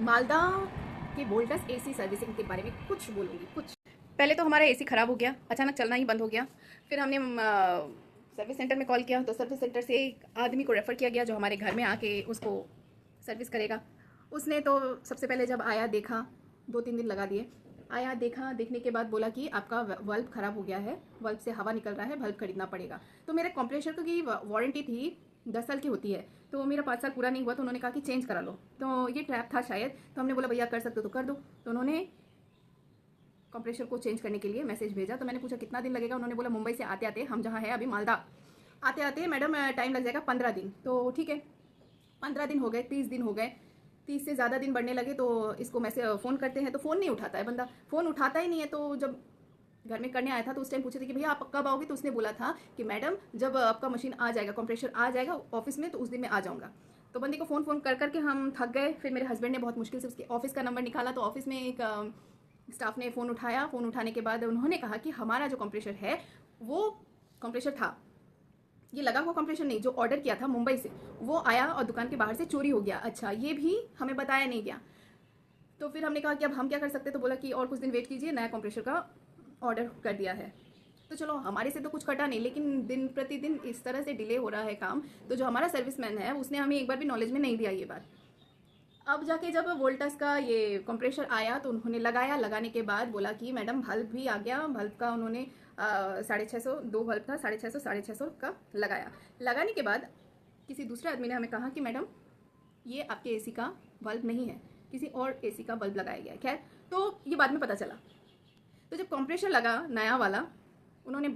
मालदा के volts AC servicing के बारे में कुछ बोलूँगी। कुछ पहले तो हमारा एसी ख़राब हो गया, अचानक चलना ही बंद हो गया। फिर हमने सर्विस सेंटर में कॉल किया तो सर्विस सेंटर से एक आदमी को रेफ़र किया गया जो हमारे घर में आके उसको सर्विस करेगा। उसने तो सबसे पहले जब आया देखा, 2-3 दिन लगा दिए। आया देखा, देखने के बाद बोला कि आपका बल्ब ख़राब हो गया है, बल्ब से हवा निकल रहा है, बल्ब खरीदना पड़ेगा। तो मेरे कंप्रेसर की वारंटी थी 10 साल की होती है, तो मेरा 5 साल पूरा नहीं हुआ तो उन्होंने कहा कि चेंज करा लो। तो ये ट्रैप था शायद, तो हमने बोला भैया कर सकते हो तो कर दो। तो उन्होंने कंप्रेसर को चेंज करने के लिए मैसेज भेजा। तो मैंने पूछा कितना दिन लगेगा, उन्होंने बोला मुंबई से आते आते, हम जहाँ है अभी मालदा, आते आते मैडम टाइम लग जाएगा 15 दिन। तो ठीक है, 15 दिन हो गए, 30 दिन हो गए, 30 से ज़्यादा दिन बढ़ने लगे। तो इसको मैसेज फ़ोन करते हैं तो फ़ोन नहीं उठाता है बंदा, फ़ोन उठाता ही नहीं है। तो जब घर में करने आया था तो उस टाइम पूछे थे कि भैया आप कब आओगे, तो उसने बोला था कि मैडम जब आपका मशीन आ जाएगा, कंप्रेसर आ जाएगा ऑफिस में, तो उस दिन मैं आ जाऊँगा। तो बंदी को फ़ोन कर करके हम थक गए। फिर मेरे हस्बैंड ने बहुत मुश्किल से उसके ऑफिस का नंबर निकाला। तो ऑफिस में एक स्टाफ ने फ़ोन उठाया। फ़ोन उठाने के बाद उन्होंने कहा कि हमारा जो कंप्रेसर है वो कंप्रेसर था, ये लगा हुआ कंप्रेसर नहीं, जो ऑर्डर किया था मुंबई से वो आया और दुकान के बाहर से चोरी हो गया। अच्छा, ये भी हमें बताया नहीं गया। तो फिर हमने कहा कि अब हम क्या कर सकते, तो बोला कि और कुछ दिन वेट कीजिए, नया कंप्रेसर का ऑर्डर कर दिया है। तो चलो हमारे से तो कुछ कटा नहीं, लेकिन दिन प्रतिदिन इस तरह से डिले हो रहा है काम। तो जो हमारा सर्विसमैन है उसने हमें एक बार भी नॉलेज में नहीं दिया ये बात। अब जाके जब वोल्टास का ये कंप्रेसर आया तो उन्होंने लगाया, लगाने के बाद बोला कि मैडम बल्ब भी आ गया। बल्ब का उन्होंने 650, 2 बल्ब था, 650 650 का लगाया। लगाने के बाद किसी दूसरे आदमी ने हमें कहा कि मैडम ये आपके एसी का बल्ब नहीं है, किसी और एसी का बल्ब लगाया गया है। खैर, तो ये बाद में पता चला। तो जब कंप्रेसर लगा नया वाला, उन्होंने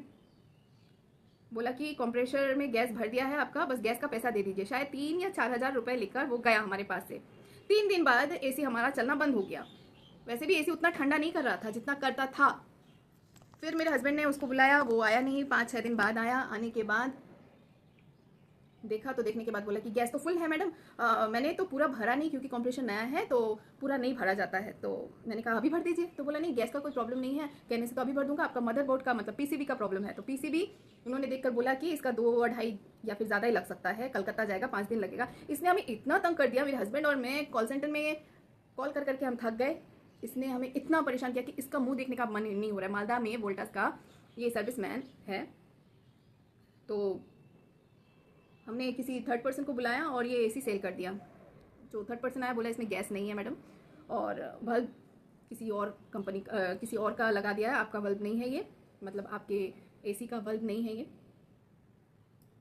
बोला कि कंप्रेसर में गैस भर दिया है आपका, बस गैस का पैसा दे दीजिए। शायद 3 या 4 हज़ार रुपये लेकर वो गया हमारे पास से। 3 दिन बाद एसी हमारा चलना बंद हो गया। वैसे भी एसी उतना ठंडा नहीं कर रहा था जितना करता था। फिर मेरे हस्बैंड ने उसको बुलाया, वो आया नहीं। 5-6 दिन बाद आया। आने के बाद देखा, तो देखने के बाद बोला कि गैस तो फुल है मैडम, मैंने तो पूरा भरा नहीं क्योंकि कंप्रेसर नया है तो पूरा नहीं भरा जाता है। तो मैंने कहा अभी भर दीजिए। तो बोला नहीं, गैस का कोई प्रॉब्लम नहीं है, कहने से तो अभी भर दूंगा, आपका मदरबोर्ड का मतलब पीसीबी का प्रॉब्लम है। तो पीसीबी उन्होंने देखकर बोला कि इसका 2-2.5 या फिर ज़्यादा ही लग सकता है, कलकत्ता जाएगा, 5 दिन लगेगा। इसने हमें इतना तंग कर दिया, मेरे हस्बैंड और मैं कॉल सेंटर में कॉल कर करके हम थक गए। इसने हमें इतना परेशान किया कि इसका मुंह देखने का मन नहीं हो रहा है। मालदा में वोल्टास का ये सर्विसमैन है। तो हमने किसी थर्ड पर्सन को बुलाया और ये एसी सेल कर दिया। जो थर्ड पर्सन आया बोला इसमें गैस नहीं है मैडम, और बल्ब किसी और कंपनी किसी और का लगा दिया है, आपका बल्ब नहीं है ये, मतलब आपके एसी का बल्ब नहीं है ये,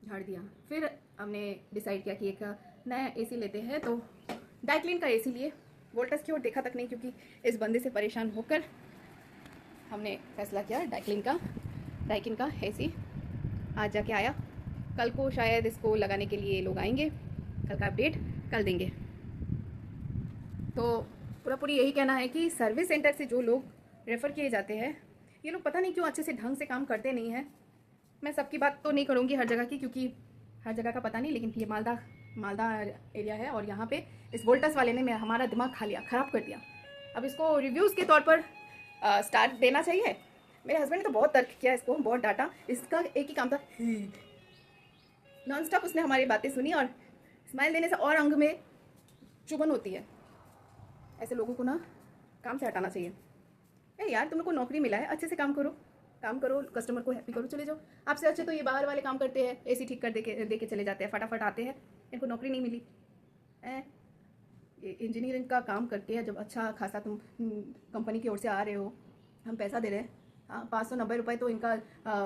झाड़ दिया। फिर हमने डिसाइड किया कि एक नया एसी लेते हैं। तो डाइक्लिन का एसी लिए, वोल्टास की ओर देखा तक नहीं, क्योंकि इस बंदे से परेशान होकर हमने फैसला किया डाइकिन का एसी आज जाके आया। कल को शायद इसको लगाने के लिए लोग आएंगे, कल का अपडेट कल देंगे। तो पूरी यही कहना है कि सर्विस सेंटर से जो लोग रेफ़र किए जाते हैं, ये लोग पता नहीं क्यों अच्छे से ढंग से काम करते नहीं हैं। मैं सबकी बात तो नहीं करूँगी हर जगह की, क्योंकि हर जगह का पता नहीं, लेकिन ये मालदा एरिया है और यहाँ पे इस वोल्टास वाले ने हमारा दिमाग खा लिया, ख़राब कर दिया। अब इसको रिव्यूज़ के तौर पर स्टार देना चाहिए। मेरे हस्बैंड ने तो बहुत तर्क किया, इसको बहुत डांटा। इसका एक ही काम था, नॉन स्टॉप उसने हमारी बातें सुनी, और स्माइल देने से और अंग में चुभन होती है। ऐसे लोगों को ना काम से हटाना चाहिए। यार तुम लोग को नौकरी मिला है, अच्छे से काम करो, कस्टमर को हैप्पी करो, चले जाओ। आपसे अच्छे तो ये बाहर वाले काम करते हैं, एसी ठीक कर दे के चले जाते हैं, फटाफट आते हैं। इनको नौकरी नहीं मिली। इंजीनियरिंग का काम करके जब अच्छा खासा तुम कंपनी की ओर से आ रहे हो, हम पैसा दे रहे हैं, हाँ 590 रुपये तो इनका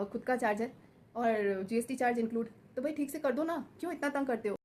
खुद का चार्ज है और जीएसटी चार्ज इंक्लूड। तो भाई ठीक से कर दो ना, क्यों इतना तंग करते हो।